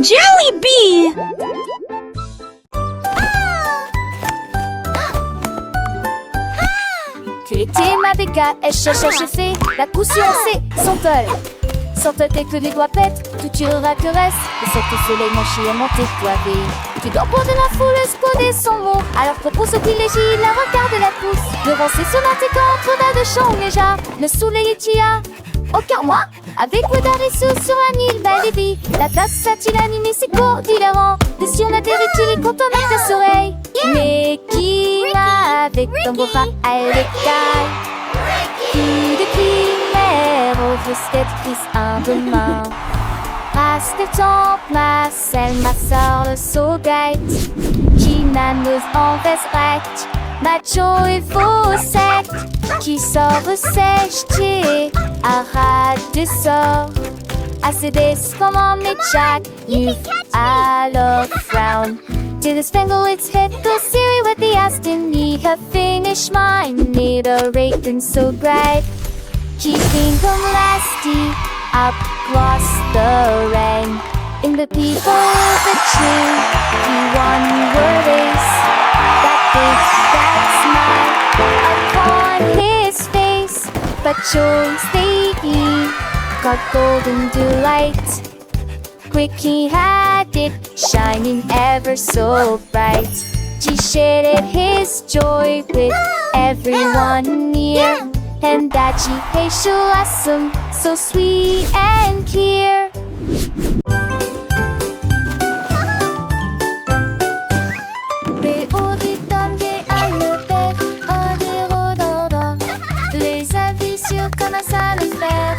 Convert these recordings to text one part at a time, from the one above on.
Jelly Bee! T, ma béca, S, H, H, F, la coup sur C, Santol. Santol tes que les doigts pètent, tout tirera que reste. Et cette soleil mon chien monté toivé. Tu dors pour de la foule, exploder son mot. Alors propose au privilégie, la regarde la pousse. Devant ses sonnettes et quand on a de chants déjà. Le soleil est tia, aucun moi. Avec Woodard et Sue sur un île, belle et vie. La place a-t-il animé ses cours d'hilarant. Des si on atterrit-il et quand on a tes oreilles. Mais qui va avec ton beau bras à l'écaille? Qui de primaire au fusquet prise un demain. Passe tes temps, Marcel, ma soeur, le saugate. Qui nanos en veste recte. Macho et faux sec. Qui sort sèche, t'es arrête de sort. Assez comment mais Jack, you alors frown. To the spangle its head, go Siri with the Aston. Need her finish mine, need a rating so bright. Keeping them lasty, up across the rain. In the people of the tree, the one word is that big, that smile upon his face. But chose they got golden delight. Quick he had it, shining ever so bright. He shared his joy with everyone near. And that she hates awesome, so sweet and clear. Les avis sur comment ça le faire,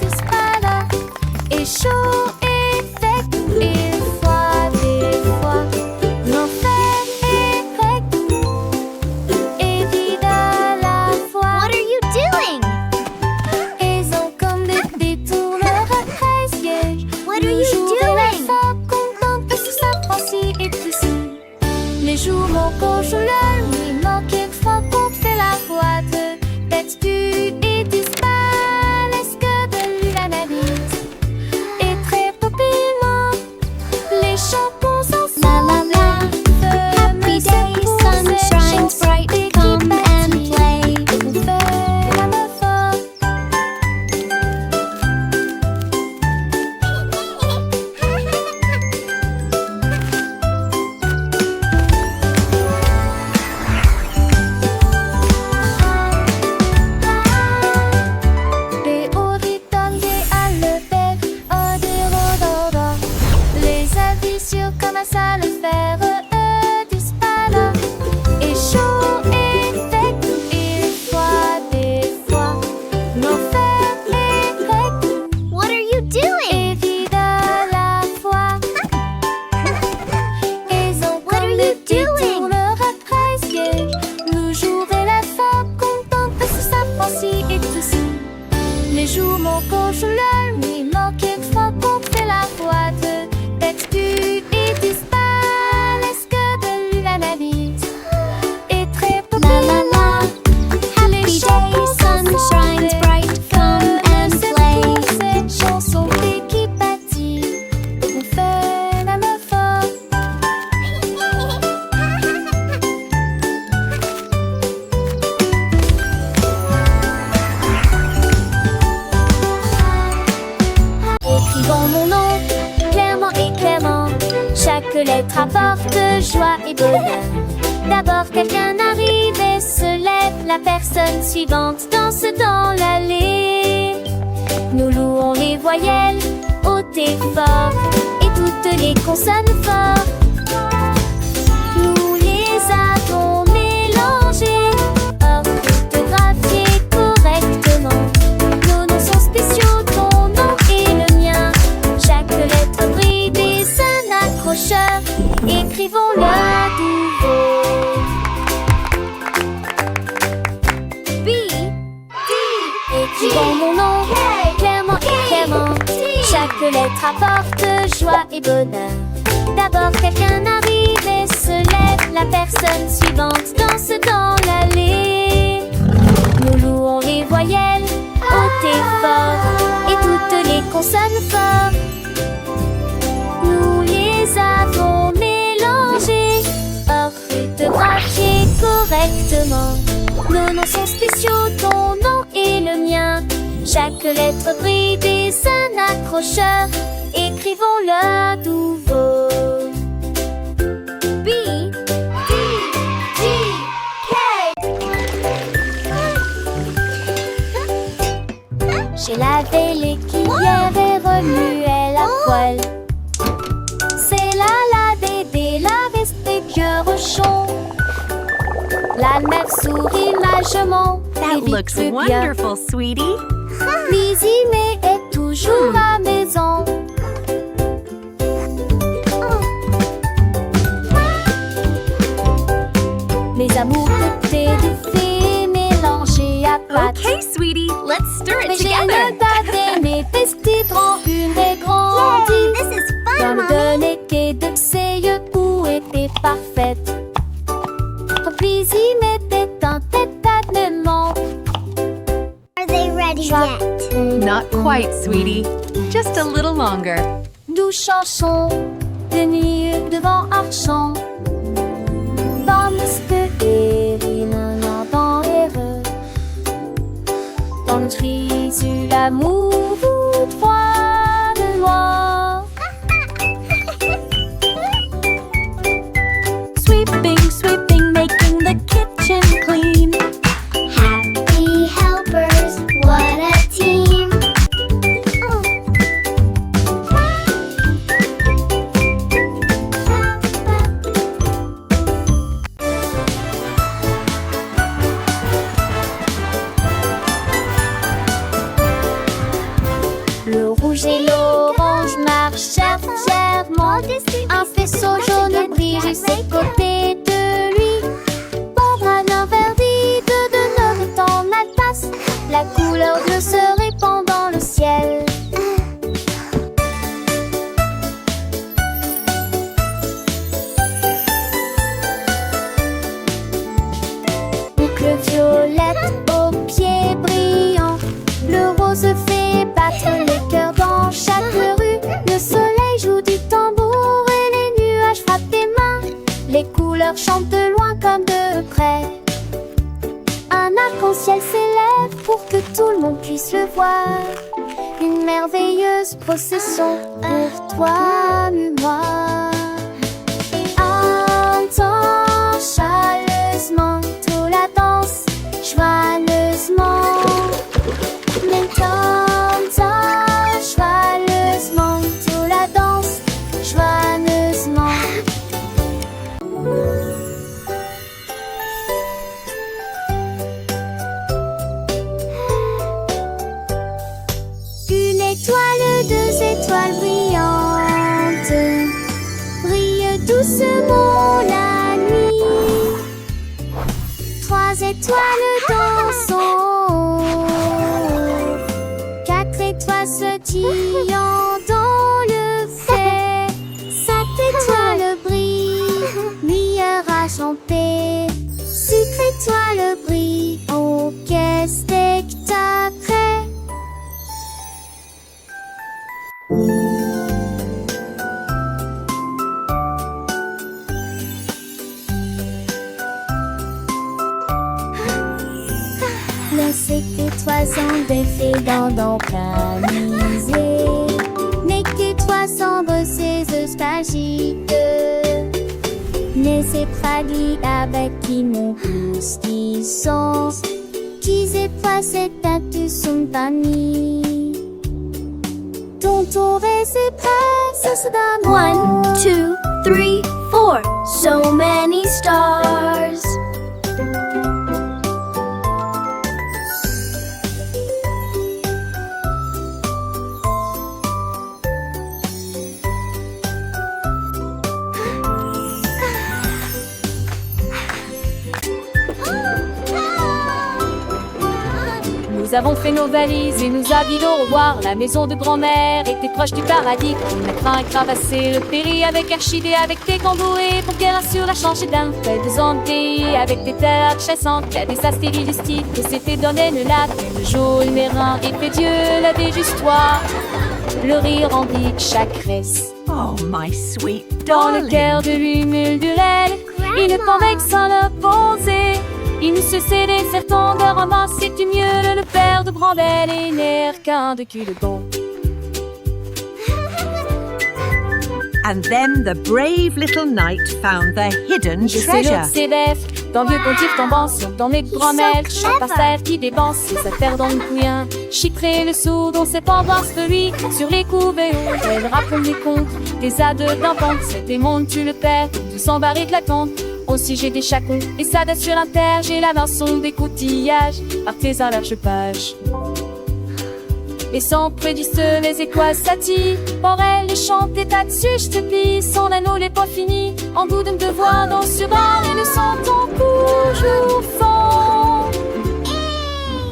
disparate. Et chaud et sec, et froid des fois. L'enfer est grec, et vide à la fois. What are you doing? Ils ont comme des détourneurs à 13 pièges. What are you doing? Content que sous sa pensée et tout ça. Les jours mon coche la nuit, manquait de fois qu'on fait la boîte. Tête tu et disparaît, est-ce que de lui l'analyse? Et très populaire, les chansons sont La la la. Happy day, sun shines bright. Come and play. Les auditeurs à le faire, oh des rododons. Les avis sur comment ça le faire, disparaît. Et chaud et sec, et froid des fois. L'enfer est grec, What are you doing? et vide à la fois. Ils ont What are comme you des doing? détourneurs à 13 pièges. Le jour et la fin, content que sous sa pensée et tout ça. Les jours mon coche la nuit, manquait de fois qu'on fait la boîte. Tête tu et disparaît, est-ce que de lui l'analyse? Et très La la la. Happy day, sun shines bright. Come and play. Cette chanson qui bâtit, on fait la meuf fort. Écrivons mon nom, clairement et clairement. Chaque lettre apporte joie et bonheur. D'abord quelqu'un arrive et se lève. La personne suivante danse dans l'allée. Nous louons les voyelles hautes et fort et toutes les consonnes fort. Nous les avons mélangées, orthographiées correctement. Nos noms sont spéciaux, ton nom et le mien. Chaque lettre brille des un accrocheur. Écrivons-le à nouveau. B, D. Écrivons mon nom, clairement et clairement. Chaque lettre apporte joie et bonheur. D'abord quelqu'un arrive et se lève. La personne suivante danse dans l'allée. Nous louons les voyelles hautes et fort et toutes les consonnes fort. Quelques lettres brillent des un accrocheur. Écrivons-le nouveau. B, D, G, K. J'ai lavé les cuillères et remué la poêle. C'est la bébé, la veste des cœurs ronds. La mère sourit magement. That Vite looks plus bien. wonderful, sweetie. Cuisiner est toujours à maison. Mes amours de thé de fée mélangés à pâte. Okay, sweetie, let's stir Mais it j'ai together. le dadais, mes petits grands, une et grandie. This is fun, Comme Mommy. de l'été de ses yeux où était parfaite. Puis y mettait un tête-à-tête-ment. Are they ready yet? Not quite, sweetie. Just a little longer. Douce chanson de nuit devant Archant. Dans le et dans l'erreur. Dans le tri sur l'amour, vous trois de loin. Sweeping, sweeping, making the kitchen clean. Happy helpers, what a team. Le rouge et l'orange marchèrent fièrement. Un faisceau jaune brille juste à côté de lui. Barbara verdit de neuf dans la tasse. La couleur bleue se répand dans le ciel. Boucle violette aux pieds brillants. Le rose fait battre les cœurs dans chaque rue. Le soleil joue du tambour et les nuages frappent des mains. Les couleurs chantent de loin comme de près. Un arc-en-ciel s'élève pour que tout le monde puisse le voir. Une merveilleuse procession pour toi et moi. Entends chaleureusement toute la danse, joyeusement. Maintenant, joyeusement, toute la danse, joyeusement. Une étoile, deux étoiles brillantes brillent doucement la nuit. Trois étoiles dansant, quatre étoiles sautillant dans le fait. Cinq étoiles brillent, lueur enchantée. Six étoiles brillent, oh quel spectacle! Laissez que toi sans défait dans camisé. N'est que toi sans bosser nostalgique. Laissez pradi avec qui mon pouce qui sont. Qui c'est pas cette tête son panier. Ton tour et c'est prêt, ça se donne. 1, 2, 3, 4. So many stars. Nous avons fait nos valises et nous habillons au revoir. La maison de grand-mère était proche du paradis. On a craint et cravassé le péri avec Archidée, avec tes cambourés pour qu'elle assure la changer d'un fait de zombies avec des terres chassantes. Il y a des astéries du style que c'était donné le lac. Le jour, le mérin et fait Dieu la déjustoire. Le rire remplit chaque reste. Oh, my sweet Dans le darling. cœur de lui murmure-t-elle, il ne convainc sans le poser. Il ne se cédait certain de ramasser du mieux le père de Brandel et n'air qu'un de cul de bon. And then the brave little knight found the hidden Je sais treasure. l'autre ses bêtes, dans vieux pontif tombant sur dans mes bramelles, chante par terre qui dépense ses affaires dans le couillin. Chiffrer le sou dont ses pendances de lui, sur les couvées où elle raconte des contes, des ades d'enfants, c'est des mondes tu le perds, tout s'embarrer de la tente. Aussi j'ai des chacons, et ça date sur l'inter, j'ai la main des coutillages, artisan large page. Et sans prédisent les écoises satis, pour elle les chante des tas dessus, je te plie, son anneau n'est pas fini, en goût de me devoir dans sur un et le sentant toujours fond.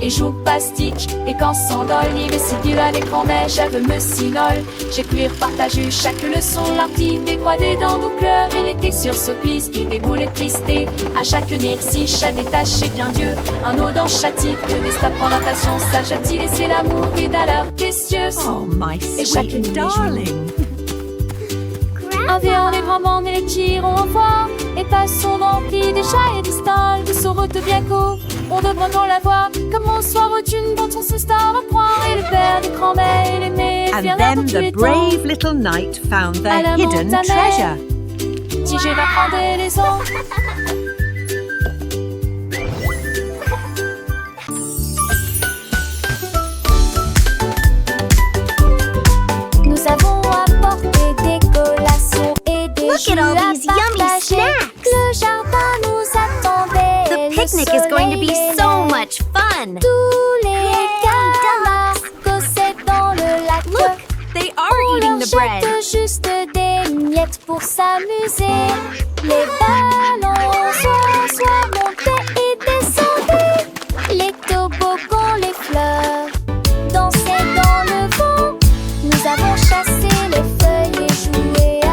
Et joue pastique, et quand s'endole, il me séduit à l'écran, mais j'avais me sinole. J'ai pu partager chaque leçon, l'artiste décroît dans nos cœurs, et l'été sur ce piste, qui déboule et tristé. À chaque si chat détaché bien Dieu, un eau dans châtie, que des stapes en natation, sage a-t-il laissé l'amour, et d'alors précieux. Oh, my Et chaque sweet nuit, darling. Un vieux les grands et les tirons en voix, et passons remplis des chats et des stalles, de sorote bien court. On devrait dans la voix, comme on soit retune dans ton star à croire, et le père des grands-mères et les mères. And then the brave little knight found the À la hidden montagne. treasure. Si j'ai va prendre les ans. Nous avons apporté des collations et des Look jus at all à these yummy partager. snacks. Le jardin nous attendait. The le picnic is going to be soleil so aimait. much fun. Tous les canards cossaient dans le lac. Look, they are On eating leur the bread. jette juste des miettes pour s'amuser. Les ballons soit montés et descendaient. Les toboggans, les fleurs dansaient dans le vent. Nous avons chassé les feuilles et joué à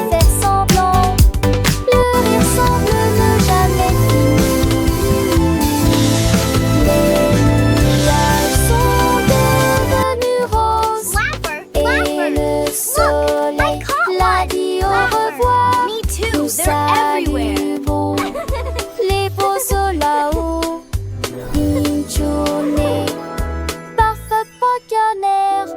faire semblant. Le rire semble ne jamais finir. Les nuages sont devenus roses. Et le soleil l'a dit au revoir. Me too, Nous they're everywhere. saluons les beaux là-haut. Une journée parfaite canard.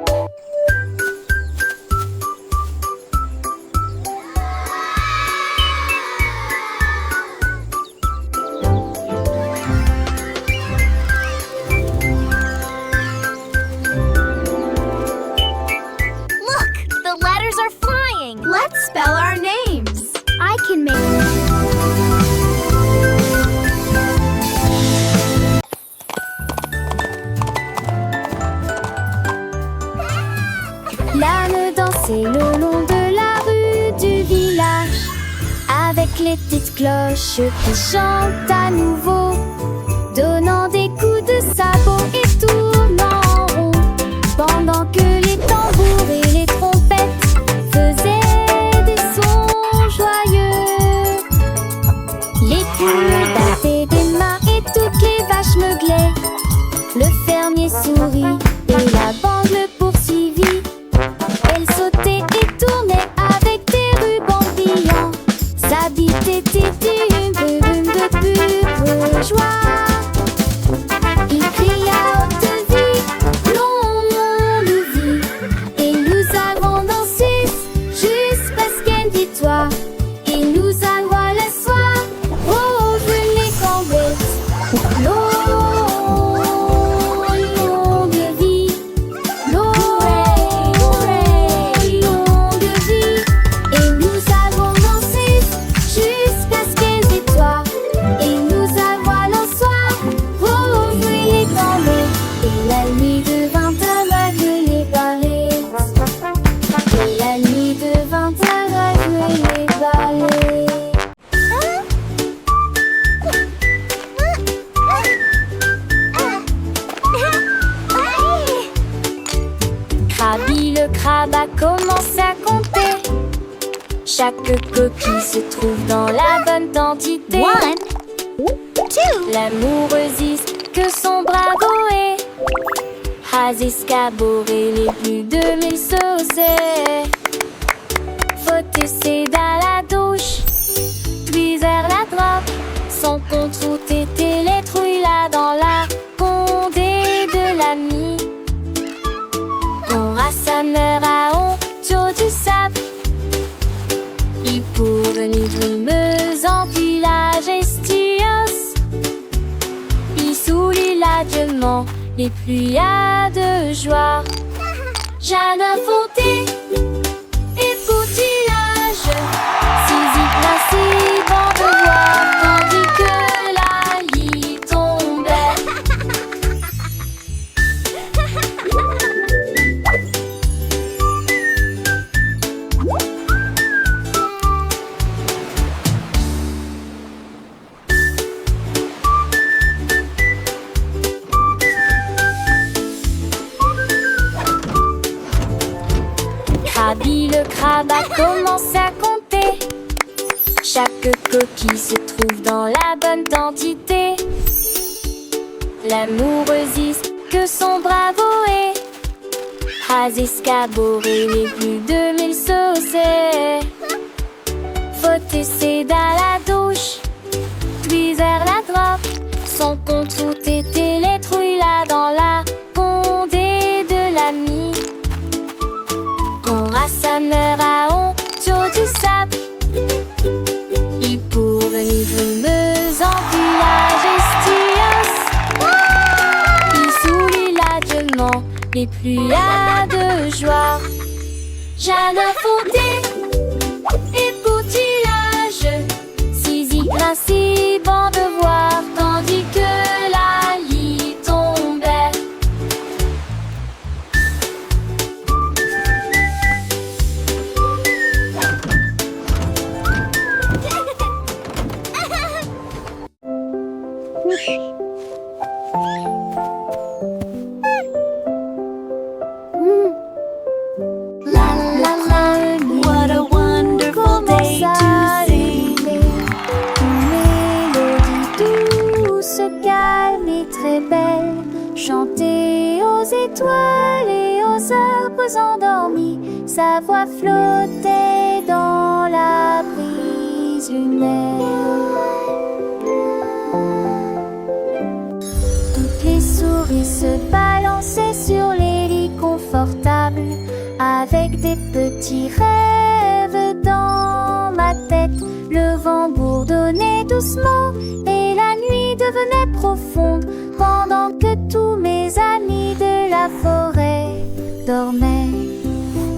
Look, the letters are flying. Let's spell our names. I can make. L'âne dansait le long de la rue du village, avec les petites cloches qui chantent à nouveau, donnant des coups de sabot et tournant en rond, pendant que les tambours et les trompettes faisaient des sons joyeux. Les poules battaient des mains et toutes les vaches meuglaient. Le fermier sourit et la bande le poursuivit. Elle sautait et tournait avec des rubans brillants. Sa bite était une brume de pure joie. Il cria à haute vie, longue vie. Et nous avons dansé jusqu'à ce victoire. Et nous allons le soir rejoindre les cambettes. Longue vie, longue vie. Et nous avons dansé jusqu'à ce qu'elles étoient. Et nous avons le soir rejoindre les cambettes. Et la nuit devint aveugle les barrettes. Et la nuit devint aveugle les barrettes. Krabi le crabe a commencé à compter. Chaque coquille se trouve dans la bonne quantité. 1, 2. L'amoureuse que son bravo est. Has escaboré les plus de 1000 saucets. Faut essayer dans la douche, puis vers la droite, sans contre tout était les Rassonnera autour du sable. Il pourvenait brumeuse en village estios. Il sourit l'adieuement les pluies de joie. Jardin fondé et poutillage, Zizi placé dans de voir, tandis que la lie tombait. Krabi le crabe a commencé à compter. Chaque coquille se trouve dans la bonne quantité. L'amoureuse dit que son bravo est à escaborer les plus de 1000 saucés. Faut essayer dans la douche, puis vers la droite. Son compte tout était les trouilles là dans la condée de l'ami. On rassonnera autour du sable. Il pourvenait brumeuse en village estios. Il sourit l'adieuement les pluies de joie. Jardin fondé et poutillage, Zizi grinçait bon de voir, tandis que la lie tombait. What a wonderful day to see. Une mélodie douce, calme et très belle, chantée aux étoiles et aux arbres endormis. Sa voix flottait dans la brise humaine. Toutes les souris se balançaient sur les lits confortables, avec des petits rêves dans ma tête. Le vent bourdonnait doucement et la nuit devenait profonde, pendant que tous mes amis de la forêt dormaient.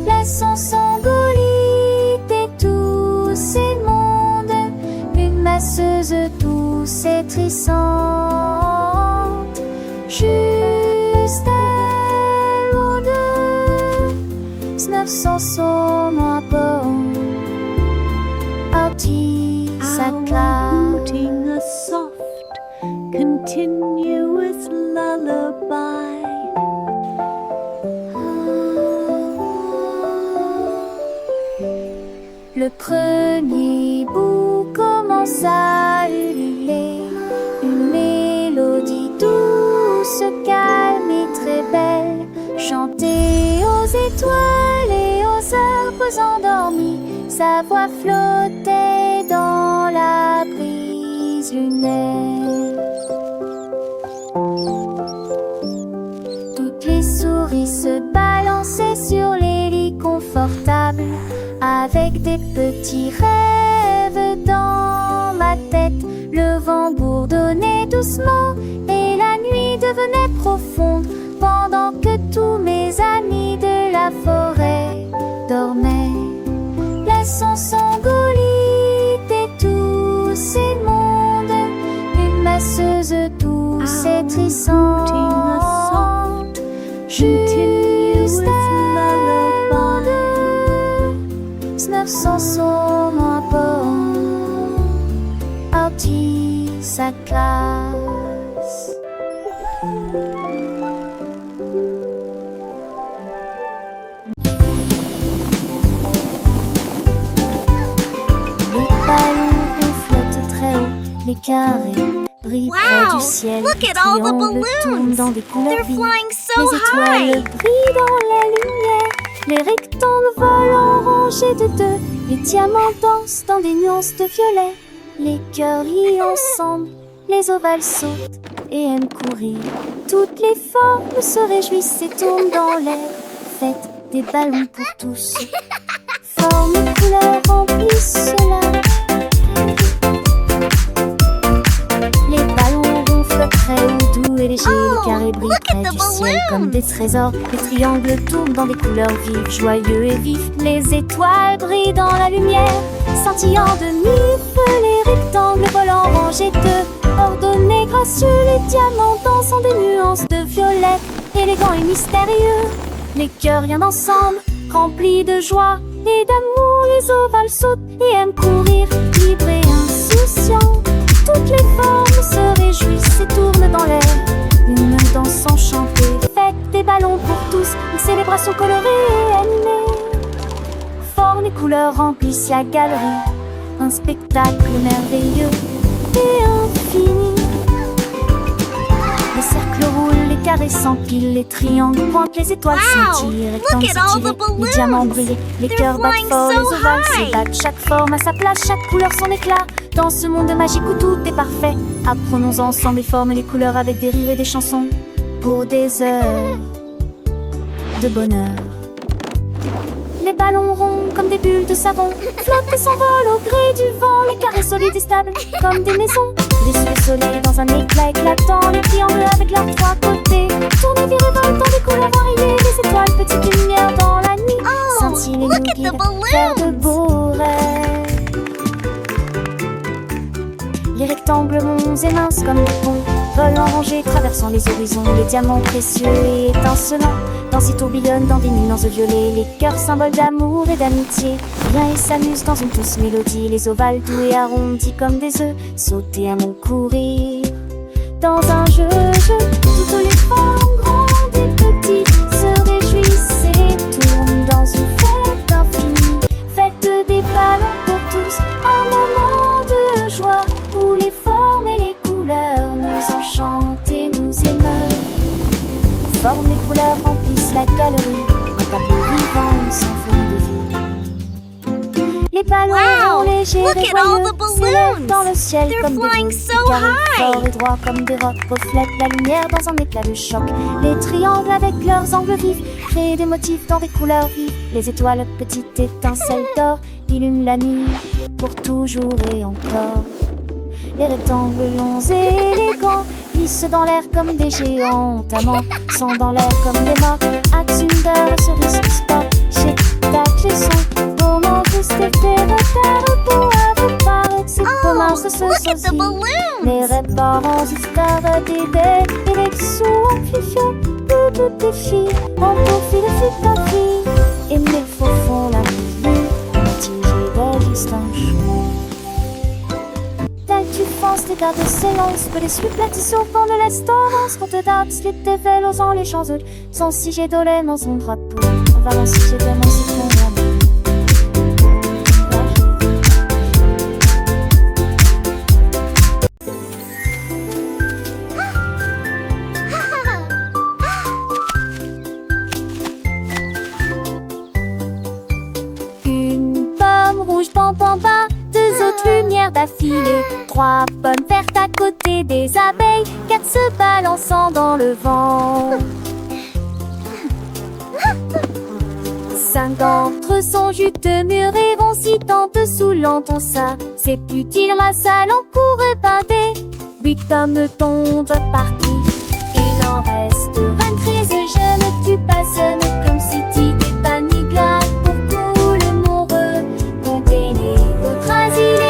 Laissons s'engolit et tous ces mondes, une masseuse douce et trissante, juste elle ou deux, 900 son à bord, Artie sa classe. Outing a soft, continuous lullaby. Le premier bout commence à ululer, une mélodie douce, calme et très belle, chantée aux étoiles et aux arbres endormis. Sa voix flottait dans la brise lunaire. Toutes les souris se balançaient sur les lits confortables, avec des petits rêves dans ma tête. Le vent bourdonnait doucement et la nuit devenait profonde, pendant que tous mes amis de la forêt dormaient. Laissons s'engolit et tous ces mondes, une masseuse douce et trissante, juste elle ou deux, 900 son à bord, Artie sa classe. Les ballons flottent très haut, les carrés brillent près du ciel. Look at all the Triangles tournent balloons. dans des couleurs They're vives. flying so Les étoiles high. brillent dans la lumière. Les rectangles volent en rangées de deux. Les diamants dansent dans des nuances de violet. Les cœurs rient ensemble. Les ovales sautent et aiment courir. Toutes les formes se réjouissent et tournent dans l'air. Faites des ballons pour tous. Formes et couleurs remplissent cela. Les ballons ronds flottent très haut, doux et légers. Les carrés brillent près du ciel comme des trésors. Les triangles tournent dans des couleurs vives, joyeux et vifs. Les étoiles brillent dans la lumière, scintillant de mille feux. Les rectangles volants rangés de ordonnés, gracieux. Les diamants dansant des nuances de violet, élégants et mystérieux. Les cœurs rien ensemble, remplis de joie et d'amour. Les ovales sautent et aiment courir, libres et insouciants. Toutes les formes se réjouissent et tournent dans l'air. Une danse enchantée, fête des ballons pour tous. Une célébration colorée et animée. Formes et couleurs remplissent la galerie. Un spectacle merveilleux et infini. Les cercles roulent, les carrés s'empilent, les triangles pointent, les étoiles scintillent, rectangles s'étirent, les diamants brillent, les cœurs battent fort, les ovales s'ébattent. Chaque forme a sa place, chaque couleur son éclat. Dans ce monde magique où tout est parfait, apprenons ensemble les formes et les couleurs avec des rires et des chansons pour des heures de bonheur. Les ballons ronds comme des bulles de savon flottent et s'envolent au gré du vent. Les carrés solides et stables comme des maisons. Les sous soleil dans un éclat éclatant. Les triangles avec leurs trois côtés tournent et virevoltent dans des couleurs variées. Les étoiles, petites lumières dans la nuit, scintillent et nous guident vers de beaux rêves. Les rectangles ronds et minces comme des ponts volent en rangées, traversant les horizons. Les diamants précieux et étincelants dansent et tourbillonnent dans des nuances violets. Les cœurs symboles d'amour et d'amitié viennent et s'amusent dans une douce mélodie. Les ovales doux et arrondis comme des œufs sauter à mon courir. Dans un jeu, toutes les formes grandes et petites se réjouissent et tournent dans une fête infinie. Fête des ballons pour tous, un moment de joie où les formes et les couleurs nous enchantent et nous émeuvent. Formes et couleurs remplissent la galerie, un tableau vivant sans fond de vie. Les ballons légers et joyeux s'élèvent dans le ciel comme des boules. Les carrés forts et droits comme des rocs reflètent la lumière dans un éclat de choc. Les triangles avec leurs angles vifs créent des motifs dans des couleurs vives. Les étoiles, petites étincelles d'or, illuminent la nuit pour toujours et encore. Les rectangles longs et élégants glissent dans l'air comme des géants amants, sont dans l'air comme des morts. Atsunder, cerise, sport, chez tac, j'ai son moment juste été repère pour avoir c'est comment ce sosie. Les réparants histoires d'idées et les sous en fifio, tout défi, en profil de ta vie. Et mes faux font la vie, tigé de distance. Tu penses les gardes s'élancent, que les suppletitions font de l'estorance. Quand te dates, les tévélos en les champs sans si j'ai dolé dans son drapeau. On va en si j'ai tellement si ton amour. Une pomme rouge, pam pam pam, deux autres lumières d'affilée, trois pommes vertes à côté des abeilles, quatre se balançant dans le vent. Cinq d'entre eux sont juteux, mûrs et vont si tant te saoulant ton ça. C'est utile, ma salle en cours pâté. Huit pommes tombent parties. Il en reste 23, je ne tue pas, ce n'est comme si t'étais pas ni glace pour couler mon re. Comptez les autres asilés.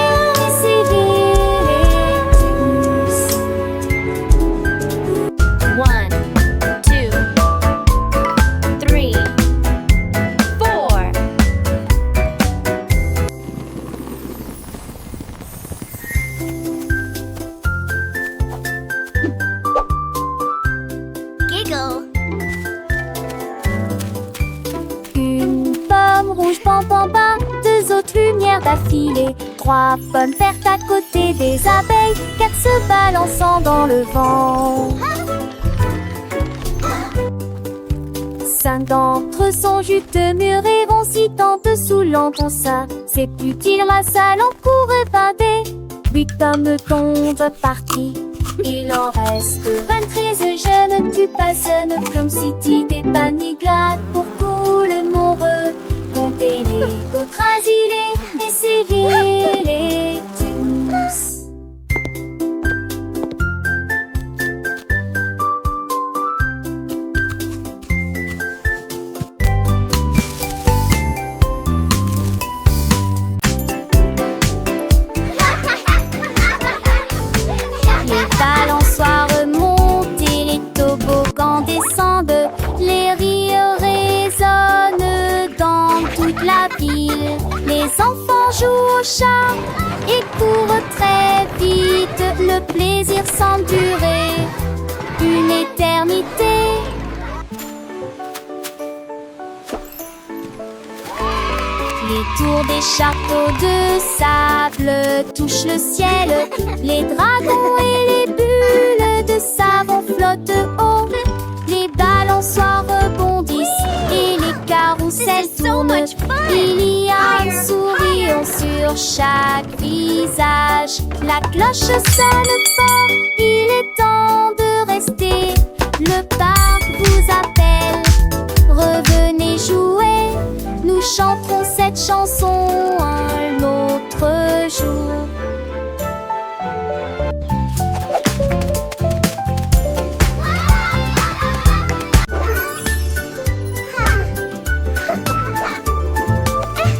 D'affilée, trois pommes vertes à côté des abeilles, quatre se balançant dans le vent. Cinq d'entre eux sont juteux, mûrs et vont si tant te saoulant ton ça. C'est utile, ma salle en cours pâté. Huit pommes tombent parties. Il en reste 23, je ne tue pas, ce ne comme si t'étais pas ni glade pour tout le monde. toute la ville. Les enfants jouent au chat et courent très vite. Le plaisir semble durer une éternité. Les tours des châteaux de sable touchent le ciel. Les dragons et les bulles de savon flottent haut. Les balançoires rebondissent et les carousels tournent. Il y a un sourire sur chaque visage. La cloche sonne fort, il est temps de rester. Le parc vous appelle, revenez jouer. Nous chanterons cette chanson un autre jour.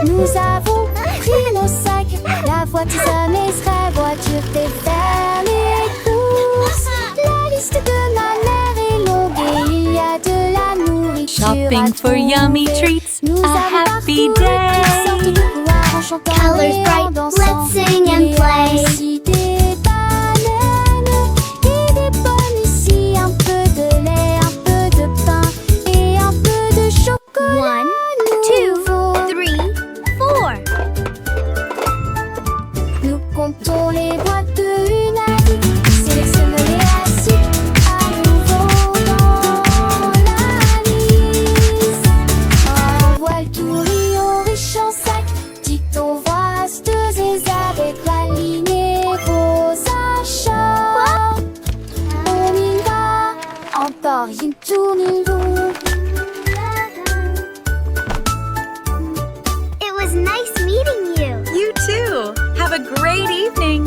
Nous avons pris nos sacs, la voiture sera voiture préfère les courses. La liste de ma mère est longue et il y a de la nourriture Shopping à for yummy trouver. treats, Nous a avons happy parcouru toutes sortes de day. couloirs en chantant Colors et en bright, dansant. let's sing and Il y a play. aussi des bananes et des pommes ici, un peu de lait, un peu de pain et un peu de chocolat. 1, 2, nouveau. 3, 4. Nous comptons les boîtes de une à 10. Sélectionne les assiettes à nouveau dans la liste. Un voile tout riant riche en sac. Dicton vaste et avec aligner vos achats. On y va, encore une tournée longue. It was nice meeting you. You too. Have a great evening.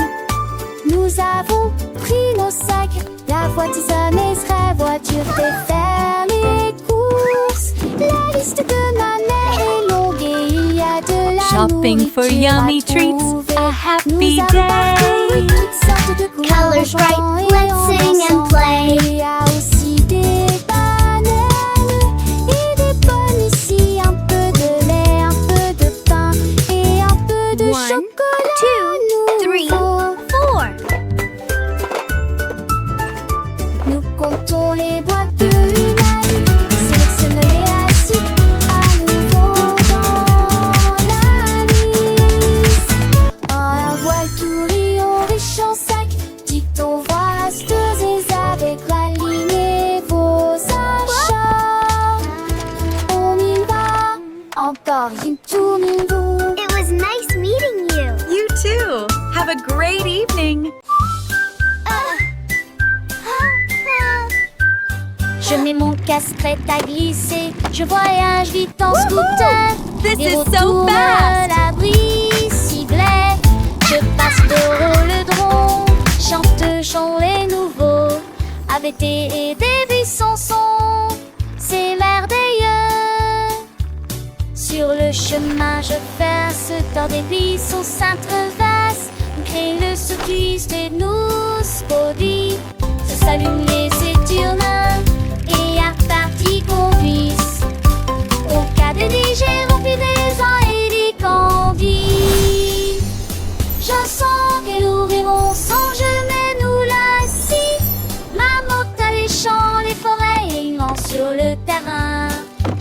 Nous avons pris nos sacs, la voiture sonne et serait voiture fait faire les courses. La liste de ma mère est longue et il y a de la Shopping for nourriture yummy à treats, trouver. a happy Nous avons parcouru day. toutes sortes de couleurs Colors en chantant bright, et let's en sing and dansant. play. Il y a aussi des bananes et des pommes ici, un peu de lait, un peu de pain et un peu de 1, chocolat 2, 3, nouveau. 4. Nous comptons les boîtes de une à 10. Sélectionne les assiettes à nouveau dans la liste. Un voile tout riant riche en sac. Dicton vaste et avec aligner vos achats. On y va, encore une tournée longue. It was nice meeting you. You too. Have a great evening. Je mets mon casque prêt à glisser. Je voyage vite en scooter. This Les is routes so tournent, fast. l'abri ciblait. Je passe le rhododendron. Chante les nouveaux. AVT et des buissons sont. C'est merveilleux. Sur le chemin, je passe dans des buissons s'entrevassent. Crée le cycliste et nous spodie. Se s'allument les éturnins et à partie qu'on puisse. Au cas de DJ rempli des gens et des candies. Je sens que nous rêvons sans jamais nous lasser. Ma moto à les champs, les forêts et immense sur le terrain.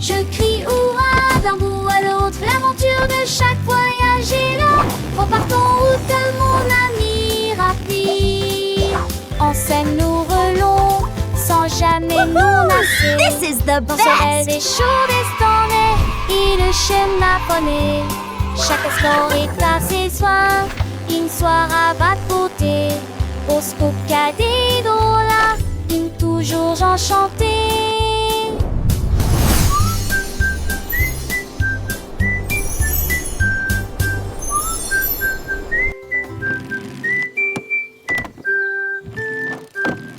Je crie hurrah d'un bout à l'autre, l'aventure de chaque voyage est là. Repartons route mon ami rapide. En scène nous relons sans jamais nous lasser. This is the Dans ce rêve best. des chauds destonnés et le schéma poney. Chaque sport est à ses soins, une soirée va de beauté. Au scoop cadet là, une toujours enchantée.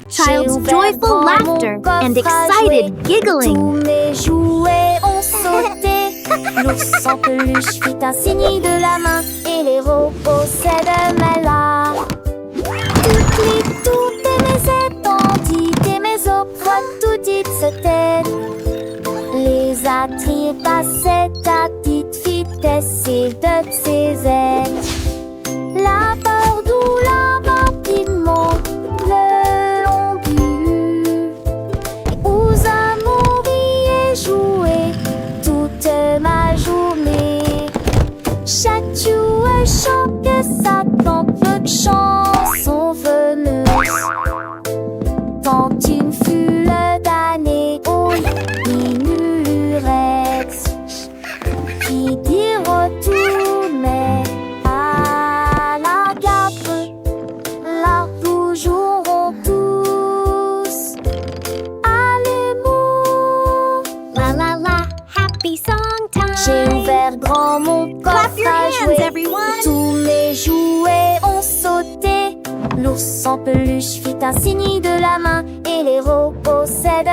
Child's joyful laughter and excited giggling. Tous mes jouets ont sauté. L'ours sans peluche fit un signe de la main et les robots s'aimaient là. Toutes les toutes et mes étendues et mes opres tout dites se têtent. Les attriers passaient à petite fille de ses ailes. La peur d'où rapidement le long but. Et aux amours et jouer toute ma journée. Chatou et chante sa propre chanson veneuse. Tant une foule d'années aux minurettes qui dit retourner à la gare. Là nous jouerons tous à l'amour. La la la, happy song time. J'ai ouvert grand mon coffre Clap your à hands, jouer. everyone. Tous mes jouets ont sauté. L'ours en peluche fit un signe de la main et les robots s'aident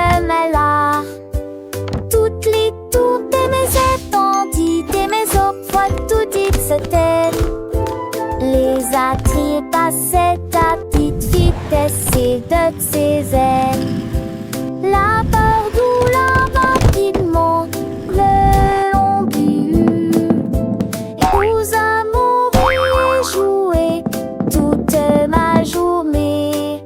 là. Toutes les tours et mes étendues et mes fois tout dit se taire. Les attraits passaient à petite vitesse et de ses ailes. La peur d'où rapidement le long but. Et aux amours et jouer toute ma journée.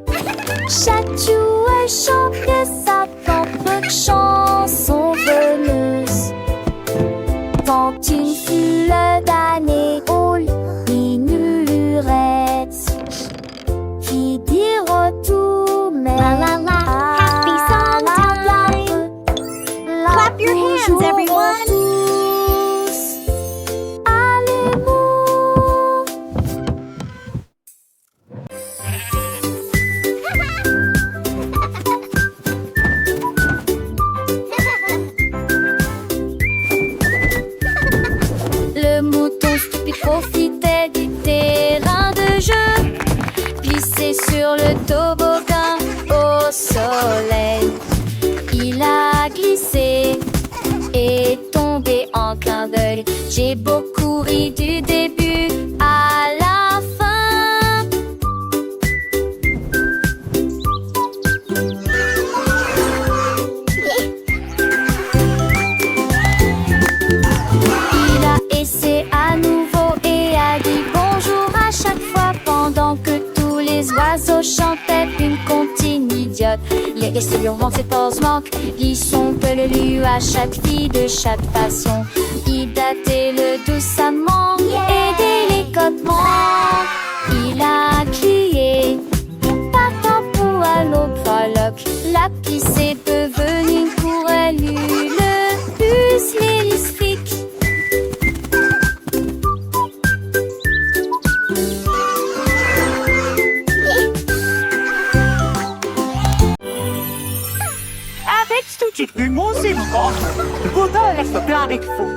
Chatou et chante sa propre chanson veneuse. Tant une foule d'années aux minurettes qui dit retourner La la la, happy song time. Clap your hands, everyone. Tous à l'amour. Le mouton stupide profitait du terrain de jeu, glissé sur le toboggan au soleil. Il a glissé et tombé en clin d'œil. J'ai beaucoup ri du début à la fin. Il a essayé à nouveau et a dit bonjour à chaque fois pendant que tous les oiseaux chantaient une comptine idiote. Il est resté hurlant ses pauses manquent, ils sont peu le lu à chaque fille de chaque façon. Il datait le doucement et délicatement. Il a crié partant pour à l'autre la pisse est devenue pour elle le plus lyrique. Avec ce type de musique, Google est plein avec vous.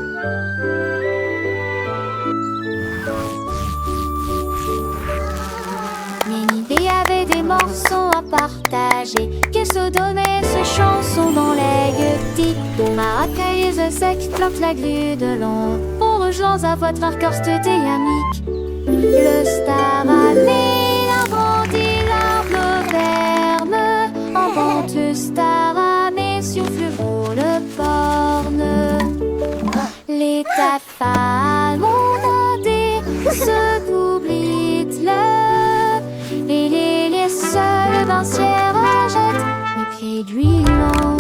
Ménidé avait des morceaux à partager, qu'elle se donnait ses chansons dans les gueutis. Maracas et The Sex plantent la grue de long pour rejoindre à votre arcorste dynamique. Le star a né, grandi l'arbre ferme, en vente le star a né sur pour le porne. Les femmes ont monté ce qu'oublie le et les seuls dancières jettent les pieds d'huilant.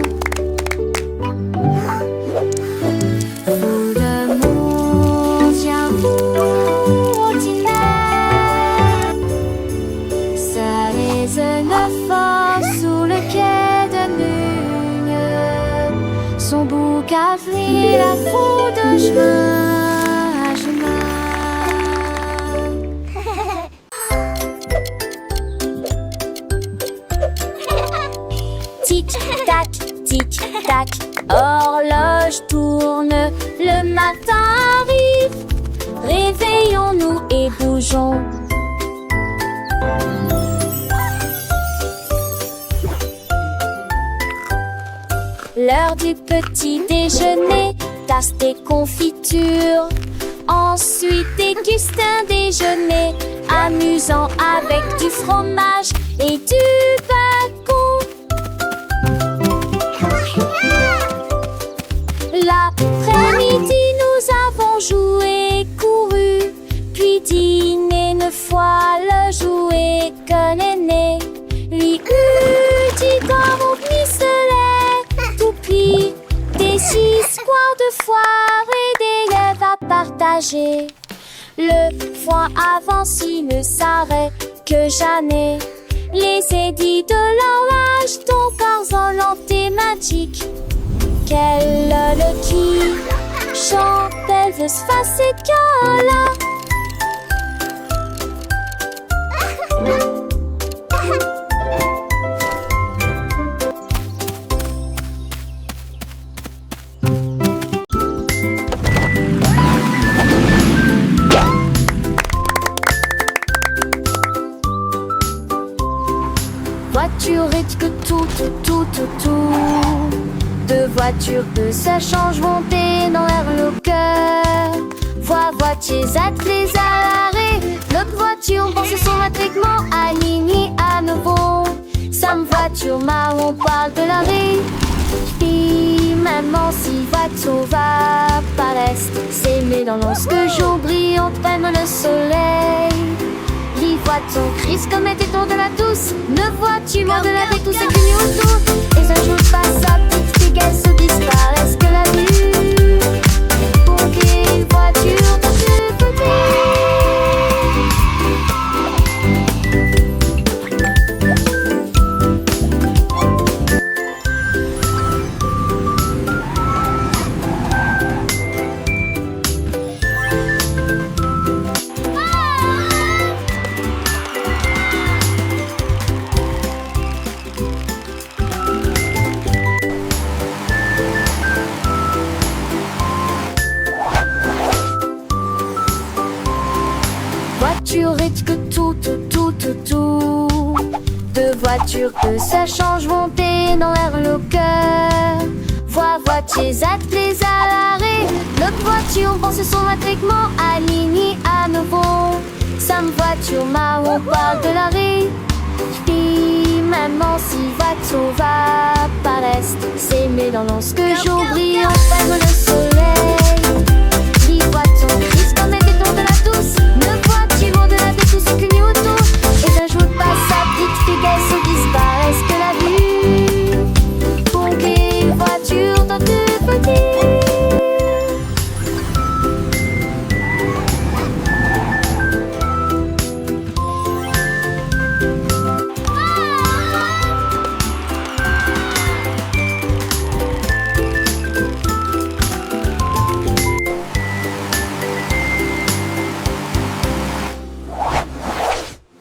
Tout le monde vient vous ordinaire. Ça résonne fort sous le quai de Mugne. Son bouc a fri la foule de chemin à chemin. Tic-tac, tic-tac, horloge tourne, le matin arrive. Réveillons-nous et bougeons. L'heure du petit déjeuner, tasse des confitures. Ensuite déguste un déjeuner amusant avec du fromage et du bacon. L'après-midi, nous avons joué, couru partager. Le foin avance, il ne s'arrête que jamais. Les édits de l'horloge, ton corps volant et magique. Quelle le qui chante, elle veut se passer de là. Voiture et que tout. Deux voitures que ça change monter dans l'air le cœur. Voitiers attelés à l'arrêt. Notre voiture pense son matricement aligné à nouveau. Sam voiture marron parle de l'arrêt. Puis maman si voiture va paraître. S'aimer dans lorsque jour brille prenne le soleil. Les voitures crise comme était tour de la douce. Ne vois-tu moi de la vie tout ce qui nous autour. Et un jour passe sa petite fille qu'elle se disparaisse que la vue. Pour qu'une voiture de voiture et que tout. Deux voitures que ça change monter dans l'air le cœur. Voitiers attelés à l'arrêt. Notre voiture pense son matricement aligné à nouveau. Sam voiture marron parle de l'arrêt. Puis maman si voiture va paraître. S'aimer dans lorsque jour brille prenne le soleil.